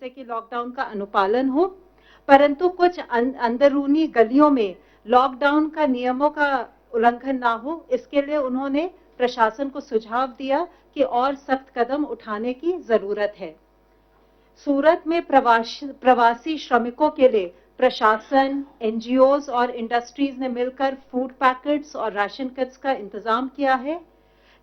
जिससे कि लॉकडाउन का अनुपालन हो, परंतु कुछ अंदरूनी गलियों में लॉकडाउन का नियमों का उल्लंघन ना हो, इसके लिए उन्होंने प्रशासन को सुझाव दिया कि और सख्त कदम उठाने की जरूरत है। सूरत में प्रवासी श्रमिकों के लिए प्रशासन, एनजीओज और इंडस्ट्रीज ने मिलकर फूड पैकेट्स और राशन किट्स का इंतजाम किया है।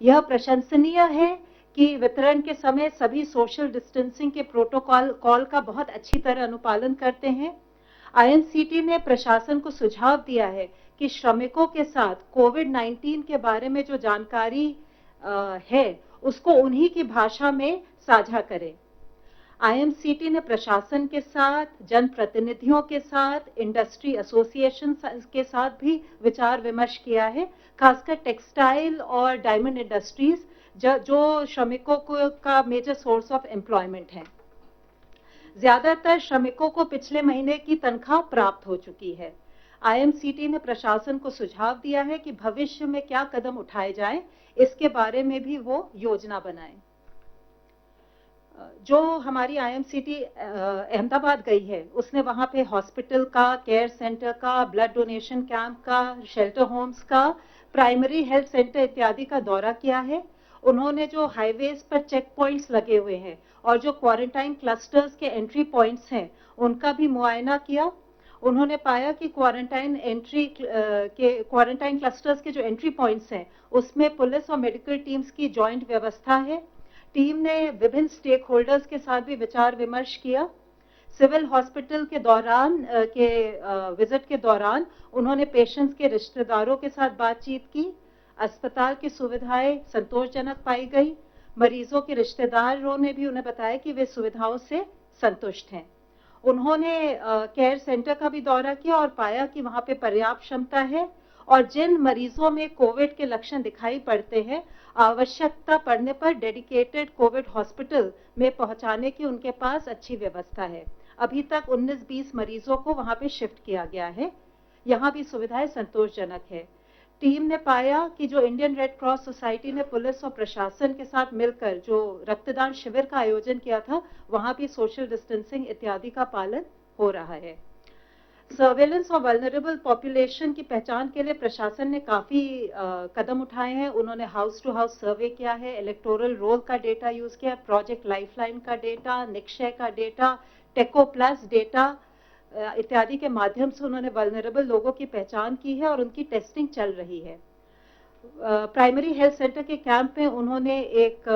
यह प्रशंसनीय है कि वितरण के समय सभी सोशल डिस्टेंसिंग के प्रोटोकॉल का बहुत अच्छी तरह अनुपालन करते हैं। आईएमसीटी ने प्रशासन को सुझाव दिया है कि श्रमिकों के साथ कोविड-19 के बारे में जो जानकारी है उसको उन्हीं की भाषा में साझा करें। आईएमसीटी ने प्रशासन के साथ, जनप्रतिनिधियों के साथ, इंडस्ट्री एसोसिएशन के साथ भी विचार विमर्श किया है, खासकर टेक्सटाइल और डायमंड इंडस्ट्रीज जो श्रमिकों का मेजर सोर्स ऑफ एम्प्लॉयमेंट है। ज्यादातर श्रमिकों को पिछले महीने की तनख्वाह प्राप्त हो चुकी है। आईएमसीटी ने प्रशासन को सुझाव दिया है कि भविष्य में क्या कदम उठाए जाएं, इसके बारे में भी वो योजना बनाएं। जो हमारी आईएमसीटी अहमदाबाद गई है, उसने वहां पे हॉस्पिटल का, केयर सेंटर का, ब्लड डोनेशन कैंप का, शेल्टर होम्स का, प्राइमरी हेल्थ सेंटर इत्यादि का दौरा किया है। उन्होंने जो हाईवेज पर चेक पॉइंट्स लगे हुए हैं और जो क्वारंटाइन क्लस्टर्स के एंट्री पॉइंट्स हैं, उनका भी मुआयना किया। उन्होंने पाया कि क्वारंटाइन क्लस्टर्स के जो एंट्री पॉइंट्स हैं, उसमें पुलिस और मेडिकल टीम्स की जॉइंट व्यवस्था है। टीम ने विभिन्न स्टेक होल्डर्स के साथ भी विचार विमर्श किया। सिविल हॉस्पिटल के विजिट के दौरान उन्होंने पेशेंट्स के रिश्तेदारों के साथ बातचीत की। अस्पताल की सुविधाएं संतोषजनक पाई गई। मरीजों के रिश्तेदारों ने भी उन्हें बताया कि वे सुविधाओं से संतुष्ट हैं। उन्होंने केयर सेंटर का भी दौरा किया और पाया कि वहां पे पर्याप्त क्षमता है और जिन मरीजों में कोविड के लक्षण दिखाई पड़ते हैं, आवश्यकता पड़ने पर डेडिकेटेड कोविड हॉस्पिटल में पहुंचाने की उनके पास अच्छी व्यवस्था है। अभी तक 19-20 मरीजों को वहां पे शिफ्ट किया गया है। यहाँ भी सुविधाएं संतोषजनक है। टीम ने पाया कि जो इंडियन रेड क्रॉस सोसाइटी ने पुलिस और प्रशासन के साथ मिलकर जो रक्तदान शिविर का आयोजन किया था, वहां भी सोशल डिस्टेंसिंग इत्यादि का पालन हो रहा है। सर्वेलेंस और वल्नरेबल पॉपुलेशन की पहचान के लिए प्रशासन ने काफी कदम उठाए हैं। उन्होंने हाउस टू हाउस सर्वे किया है, इलेक्टोरल रोल का डेटा यूज किया, प्रोजेक्ट लाइफलाइन का डेटा, निक्षय का डेटा, टेको प्लस डेटा इत्यादि के माध्यम से उन्होंने वल्नरेबल लोगों की पहचान की है और उनकी टेस्टिंग चल रही है। प्राइमरी हेल्थ सेंटर के कैंप में उन्होंने एक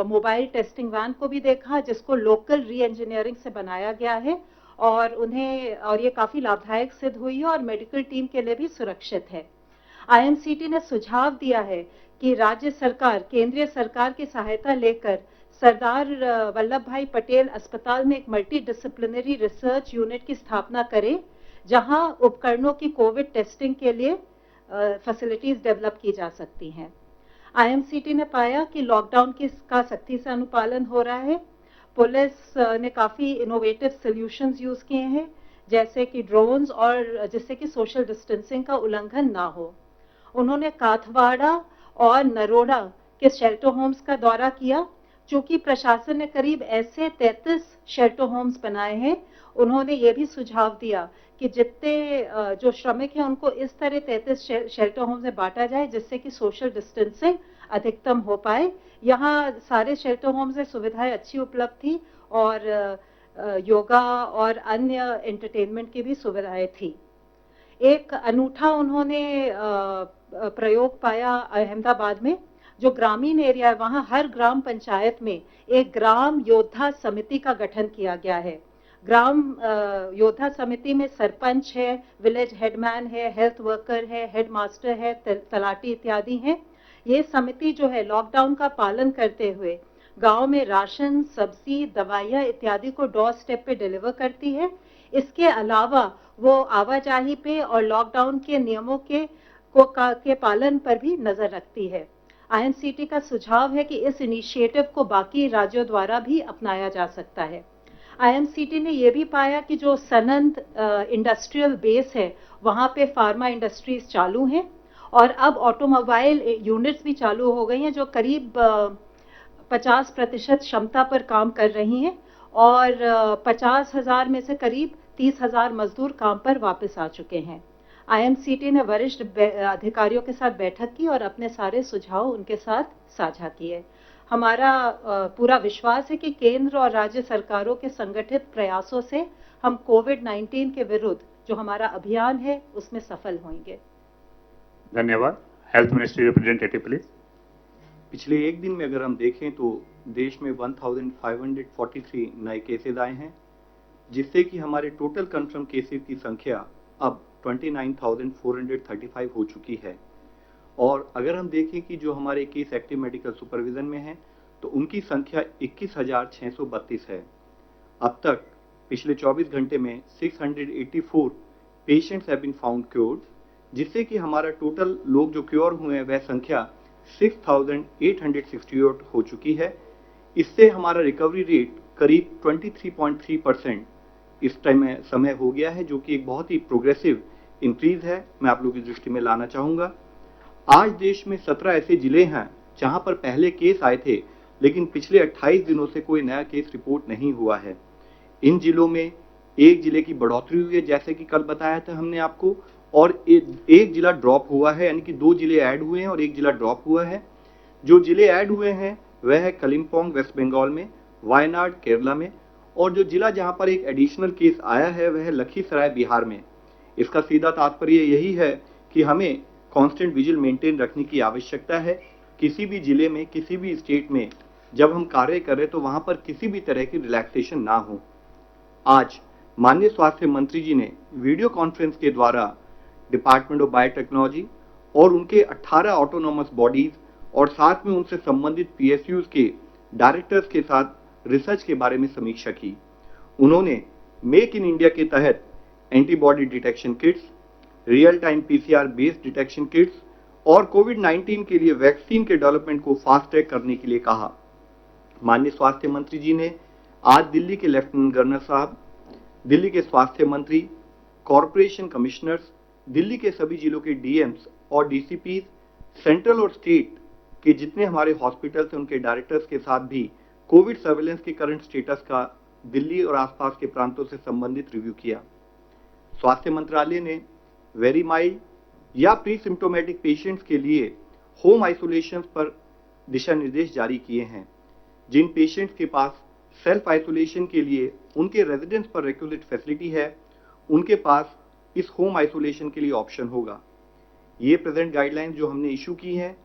मोबाइल टेस्टिंग वैन को भी देखा, जिसको लोकल री इंजीनियरिंग से बनाया गया है और ये काफी लाभदायक सिद्ध हुई है और मेडिकल टीम के लिए भी सुरक्षित है। आईएमसीटी ने सुझाव दिया है कि राज्य सरकार केंद्रीय सरकार की सहायता लेकर सरदार वल्लभ भाई पटेल अस्पताल में एक मल्टी डिसिप्लिनरी रिसर्च यूनिट की स्थापना करे, जहां उपकरणों की कोविड टेस्टिंग के लिए फैसिलिटीज डेवलप की जा सकती हैं। आईएमसीटी ने पाया कि लॉकडाउन का सख्ती से अनुपालन हो रहा है। पुलिस ने काफी इनोवेटिव सॉल्यूशंस यूज किए हैं, जैसे कि ड्रोन्स, और जिससे कि सोशल डिस्टेंसिंग का उल्लंघन ना हो। उन्होंने काथवाड़ा और नरोड़ा के शेल्टर होम्स का दौरा किया। चूंकि प्रशासन ने करीब ऐसे 33 शेल्टर होम्स बनाए हैं, उन्होंने ये भी सुझाव दिया कि जितने जो श्रमिक हैं उनको इस तरह 33 शेल्टर होम्स में बांटा जाए, जिससे कि सोशल डिस्टेंसिंग अधिकतम हो पाए। यहाँ सारे शेल्टर होम्स में सुविधाएं अच्छी उपलब्ध थी और योगा और अन्य एंटरटेनमेंट की भी सुविधाएं थी। एक अनूठा उन्होंने प्रयोग पाया अहमदाबाद में। जो ग्रामीण एरिया है, वहां हर ग्राम पंचायत में एक ग्राम योद्धा समिति का गठन किया गया है। ग्राम योद्धा समिति में सरपंच है, विलेज हेडमैन है, हेल्थ वर्कर है, हेडमास्टर है, तलाटी इत्यादि हैं। ये समिति जो है लॉकडाउन का पालन करते हुए गांव में राशन, सब्जी, दवाइयां इत्यादि को डोर स्टेप पे डिलीवर करती है। इसके अलावा वो आवाजाही पे और लॉकडाउन के नियमों के पालन पर भी नजर रखती है। आईएमसीटी का सुझाव है कि इस इनिशिएटिव को बाकी राज्यों द्वारा भी अपनाया जा सकता है। आईएमसीटी ने यह भी पाया कि जो सनंद इंडस्ट्रियल बेस है, वहां पे फार्मा इंडस्ट्रीज चालू हैं और अब ऑटोमोबाइल यूनिट्स भी चालू हो गई हैं, जो करीब 50% क्षमता पर काम कर रही हैं और 50,000 में से करीब 30,000 मजदूर काम पर वापस आ चुके हैं। आईएमसीटी ने वरिष्ठ अधिकारियों के साथ बैठक की और अपने सारे सुझाव उनके साथ साझा किए। हमारा पूरा विश्वास है कि केंद्र और राज्य सरकारों के संगठित प्रयासों से हम कोविड-19 के विरुद्ध जो हमारा अभियान है उसमें सफल होंगे। धन्यवाद। Health ministry representative please. पिछले एक दिन में अगर हम देखें तो देश में 1543 नए केसेस आए हैं, जिससे कि हमारे टोटल कंफर्म केसेस की संख्या अब 29,435 हो चुकी है। और अगर हम देखें कि जो हमारे केस एक्टिव मेडिकल सुपरविजन में हैं तो उनकी संख्या 21,632 है। अब तक पिछले 24 घंटे में 684 patients have been found cured, जिससे कि हमारा टोटल लोग जो क्योर हुए हैं वह संख्या 6,868 हो चुकी है। इससे हमारा रिकवरी रेट करीब 23.3% इस टाइम में समय हो गया है, जो कि एक बहुत ही प्रोग्रेसिव इंक्रीज है। मैं आप लोगों की दृष्टि में लाना चाहूंगा, आज देश में 17 ऐसे जिले हैं जहां पर पहले केस आए थे लेकिन पिछले 28 दिनों से कोई नया केस रिपोर्ट नहीं हुआ है। इन जिलों में एक जिले की बढ़ोतरी हुई है, जैसे कि कल बताया था हमने आपको, और एक जिला ड्रॉप हुआ है, यानी कि 2 जिले ऐड हुए हैं और एक जिला ड्रॉप हुआ है। जो जिले ऐड हुए हैं वह है कलिम्पोंग वेस्ट बंगाल में, वायनाड केरला में, और जो जिला जहां पर एक एडिशनल केस आया है वह है लखीसराय बिहार में। इसका सीधा तात्पर्य यही है कि हमें कांस्टेंट विजिल मेंटेन रखने की आवश्यकता है। किसी भी जिले में, किसी भी स्टेट में जब हम कार्य करें तो वहां पर किसी भी तरह की रिलैक्सेशन ना हो। आज माननीय स्वास्थ्य मंत्री जी ने वीडियो कॉन्फ्रेंस के द्वारा डिपार्टमेंट ऑफ बायोटेक्नोलॉजी और उनके 18 ऑटोनॉमस बॉडीज और साथ में उनसे संबंधित पीएसयूज के डायरेक्टर्स के साथ रिसर्च के बारे में समीक्षा की। उन्होंने मेक इन इंडिया के तहत antibody detection kits, real time PCR based detection kits और कोविड-19 के लिए वैक्सीन के डेवलपमेंट को फास्ट ट्रैक करने के लिए कहा। माननीय स्वास्थ्य मंत्री जी ने आज दिल्ली के लेफ्टिनेंट गवर्नर साहब, दिल्ली के स्वास्थ्य मंत्री, कॉरपोरेशन कमिश्नर्स, दिल्ली के सभी जिलों के डीएम्स और डीसीपीज, सेंट्रल और स्टेट के जितने हमारे हॉस्पिटल्स हैं उनके डायरेक्टर्स के साथ भी कोविड सर्वेलेंस के करंट स्टेटस का दिल्ली और आसपास के प्रांतों से संबंधित रिव्यू किया। स्वास्थ्य मंत्रालय ने वेरी माइल्ड या प्री सिम्टोमेटिक पेशेंट्स के लिए होम आइसोलेशन पर दिशा निर्देश जारी किए हैं। जिन पेशेंट्स के पास सेल्फ आइसोलेशन के लिए उनके रेजिडेंस पर रिक्विजिट फैसिलिटी है, उनके पास इस होम आइसोलेशन के लिए ऑप्शन होगा। ये प्रेजेंट गाइडलाइंस जो हमने इशू की हैं,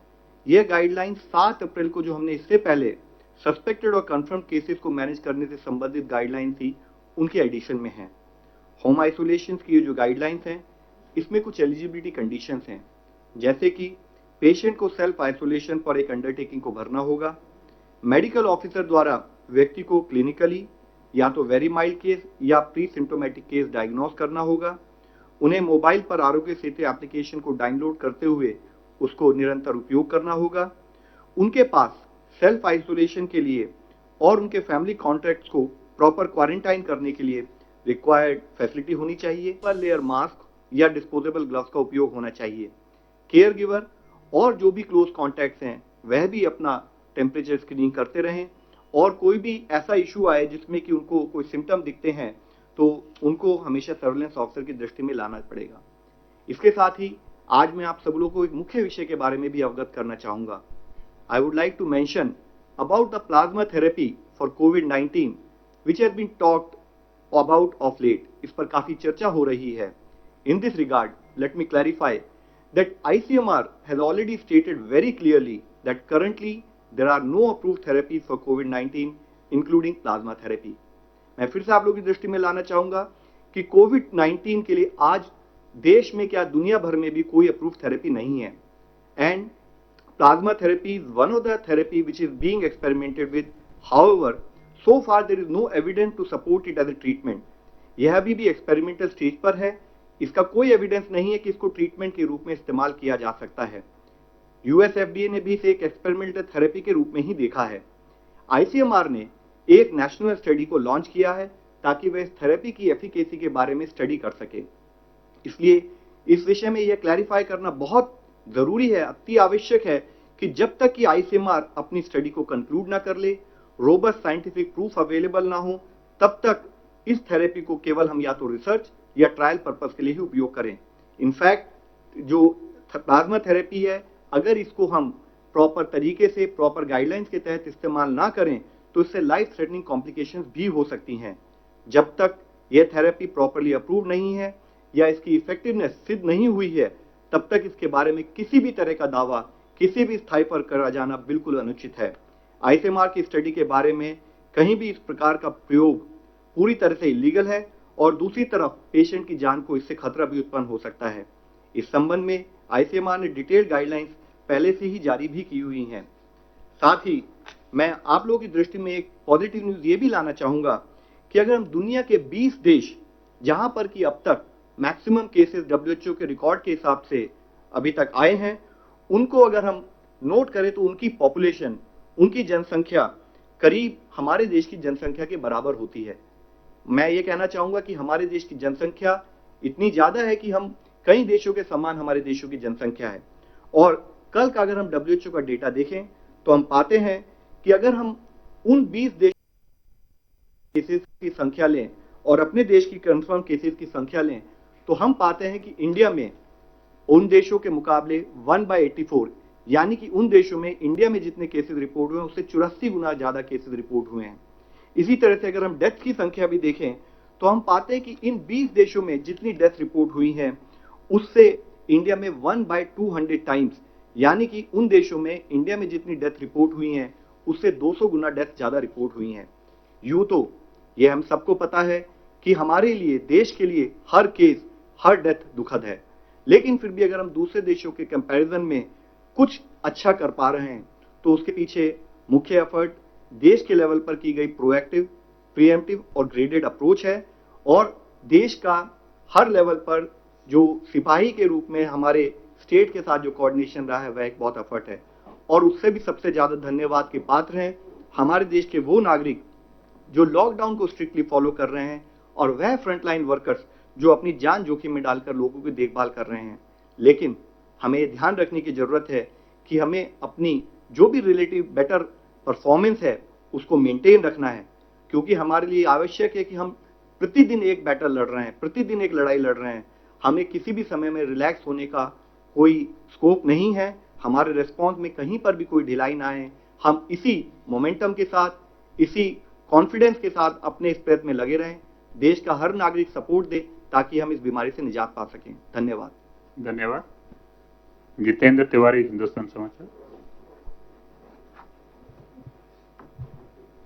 यह गाइडलाइंस 7 अप्रैल को जो हमने इससे पहले सस्पेक्टेड और कंफर्म केसेस को मैनेज करने से संबंधित गाइडलाइन थी, उनके एडिशन में है। होम आइसोलेशन की जो गाइडलाइंस हैं, इसमें कुछ एलिजिबिलिटी कंडीशंस हैं, जैसे कि पेशेंट को सेल्फ आइसोलेशन पर एक अंडरटेकिंग को भरना होगा, मेडिकल ऑफिसर द्वारा व्यक्ति को क्लिनिकली या तो वेरी माइल्ड केस या प्री सिम्टोमेटिक केस डायग्नोस करना होगा, उन्हें मोबाइल पर आरोग्य सेतु एप्लीकेशन को डाउनलोड करते हुए उसको निरंतर उपयोग करना होगा, उनके पास सेल्फ आइसोलेशन के लिए और उनके फैमिली कॉन्टैक्ट्स को प्रॉपर क्वारंटाइन करने के लिए रिक्वायर्ड फैसिलिटी होनी चाहिए, पर लेयर मास्क या डिस्पोजेबल ग्लव्स का उपयोग होना चाहिए। केयर गिवर और जो भी क्लोज कॉन्टैक्ट्स हैं वह भी अपना टेम्परेचर स्क्रीनिंग करते रहें, और कोई भी ऐसा इशू आए जिसमें कि उनको कोई सिम्टम दिखते हैं तो उनको हमेशा सर्वेलेंस ऑफिसर की दृष्टि में लाना पड़ेगा। इसके साथ ही आज मैं आप सब लोगों को एक मुख्य विषय के बारे में भी अवगत करना चाहूंगा। I would like to mention about the plasma therapy for कोविड-19 which has been talked about of late. इस पर काफी चर्चा हो रही है। In this regard let me clarify that ICMR has already stated very clearly that currently there are no approved therapies for COVID-19 including plasma therapy। मैं फिर से आप लोगों की दृष्टि में लाना चाहूंगा कि कोविड-19 के लिए आज देश में क्या दुनिया भर में भी कोई अप्रूव्ड थेरेपी नहीं है, and plasma therapy is one of the therapy which is being experimented with. However so far there is no evidence to support it as a treatment. यह अभी भी एक्सपेरिमेंटल स्टेज पर है, इसका कोई एविडेंस नहीं है कि इसको ट्रीटमेंट के रूप में इस्तेमाल किया जा सकता है। यूएस एफडीए ने भी इसे एक एक्सपेरिमेंटल थेरेपी के रूप में ही देखा है। आईसीएमआर ने एक नेशनल स्टडी को लॉन्च किया है ताकि वह इस थेरेपी की एफिकेसी के बारे में स्टडी कर सके। इसलिए इस विषय में यह क्लैरिफाई करना बहुत जरूरी है, अति आवश्यक है कि जब तक कि आईसीएमआर अपनी स्टडी को कंक्लूड ना कर ले, रोबस्ट साइंटिफिक प्रूफ अवेलेबल ना हो, तब तक इस थेरेपी को केवल हम या तो रिसर्च या ट्रायल पर्पस के लिए ही उपयोग करें। इनफैक्ट जो प्लाज्मा थेरेपी है, अगर इसको हम प्रॉपर तरीके से, प्रॉपर गाइडलाइंस के तहत इस्तेमाल ना करें तो इससे लाइफ थ्रेटनिंग कॉम्प्लिकेशंस भी हो सकती हैं। जब तक यह थेरेपी प्रॉपरली अप्रूव नहीं है या इसकी इफेक्टिवनेस सिद्ध नहीं हुई है, तब तक इसके बारे में किसी भी तरह का दावा किसी भी स्थाई पर करा जाना बिल्कुल अनुचित है। आईसीएमआर की स्टडी के बारे में कहीं भी इस प्रकार का प्रयोग पूरी तरह से इलीगल है और दूसरी तरफ पेशेंट की जान को इससे खतरा भी उत्पन्न हो सकता है। इस संबंध में आईसीएमआर ने डिटेल्ड गाइडलाइंस पहले से ही जारी भी की हुई हैं। साथ ही मैं आप लोगों की दृष्टि में एक पॉजिटिव न्यूज ये भी लाना चाहूंगा कि अगर हम दुनिया के 20 देश जहां पर कि अब तक मैक्सिमम केसेस WHO के रिकॉर्ड के हिसाब से अभी तक आए हैं, उनको अगर हम नोट करें तो उनकी पॉपुलेशन, उनकी जनसंख्या करीब हमारे देश की जनसंख्या के बराबर होती है। मैं ये कहना चाहूंगा कि हमारे देश की जनसंख्या इतनी ज्यादा है कि हम कई देशों के समान हमारे देशों की जनसंख्या है। और कल का अगर हम WHO का डेटा देखें तो हम पाते हैं कि अगर हम उन 20 देश केसेस की संख्या लें और अपने देश की कंफर्म केसेस की संख्या लें तो हम पाते हैं कि इंडिया में उन देशों के मुकाबले 1/84, यानी कि उन देशों में इंडिया में जितने केसेस रिपोर्ट हुए हैं उससे 84 गुना ज्यादा केसेस रिपोर्ट हुए हैं। इसी तरह से अगर हम डेथ की संख्या भी देखें तो हम पाते हैं कि इन 20 देशों में जितनी डेथ रिपोर्ट हुई हैं उससे इंडिया में 1/200 टाइम्स, यानी कि उन देशों में इंडिया में जितनी डेथ रिपोर्ट हुई हैं उससे 200 गुना डेथ ज्यादा रिपोर्ट हुई हैं। यूं तो ये हम सबको पता है कि हमारे लिए, देश के लिए हर केस, हर डेथ दुखद है, लेकिन फिर भी अगर हम दूसरे देशों के कंपैरिजन में कुछ अच्छा कर पा रहे हैं तो उसके पीछे मुख्य एफर्ट देश के लेवल पर की गई प्रोएक्टिव, प्रीएम्प्टिव और ग्रेडेड अप्रोच है। और देश का हर लेवल पर जो सिपाही के रूप में हमारे स्टेट के साथ जो कोऑर्डिनेशन रहा है वह एक बहुत एफर्ट है। और उससे भी सबसे ज्यादा धन्यवाद के पात्र हैं हमारे देश के वो नागरिक जो लॉकडाउन को स्ट्रिक्टली फॉलो कर रहे हैं और वह फ्रंटलाइन वर्कर्स जो अपनी जान जोखिम में डालकर लोगों की देखभाल कर रहे हैं। लेकिन हमें ये ध्यान रखने की जरूरत है कि हमें अपनी जो भी रिलेटिव बेटर परफॉर्मेंस है उसको मेंटेन रखना है, क्योंकि हमारे लिए आवश्यक है कि हम प्रतिदिन एक बैटल लड़ रहे हैं, प्रतिदिन एक लड़ाई लड़ रहे हैं। हमें किसी भी समय में रिलैक्स होने का कोई स्कोप नहीं है। हमारे रिस्पॉन्स में कहीं पर भी कोई ढिलाई ना आए। हम इसी मोमेंटम के साथ, इसी कॉन्फिडेंस के साथ अपने इस प्रयत्न में लगे रहें। देश का हर नागरिक सपोर्ट दे ताकि हम इस बीमारी से निजात पा सकें। धन्यवाद। धन्यवाद। जितेंद्र तिवारी, हिंदुस्तान समाचार।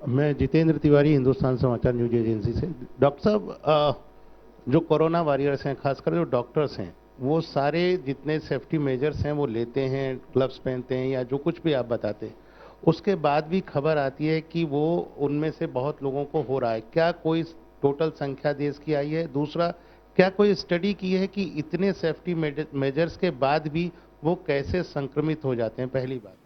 मैं जितेंद्र तिवारी, हिंदुस्तान समाचार न्यूज एजेंसी से। डॉक्टर साहब, जो कोरोना वॉरियर्स हैं, खासकर जो डॉक्टर्स हैं, वो सारे जितने सेफ्टी मेजर्स हैं वो लेते हैं, ग्लव्स पहनते हैं या जो कुछ भी आप बताते हैं, उसके बाद भी खबर आती है कि वो उनमें से बहुत लोगों को हो रहा है। क्या कोई टोटल संख्या देश की आई है? दूसरा, क्या कोई स्टडी की है कि इतने सेफ्टी मेजर्स के बाद भी वो कैसे संक्रमित हो जाते हैं? पहली बात।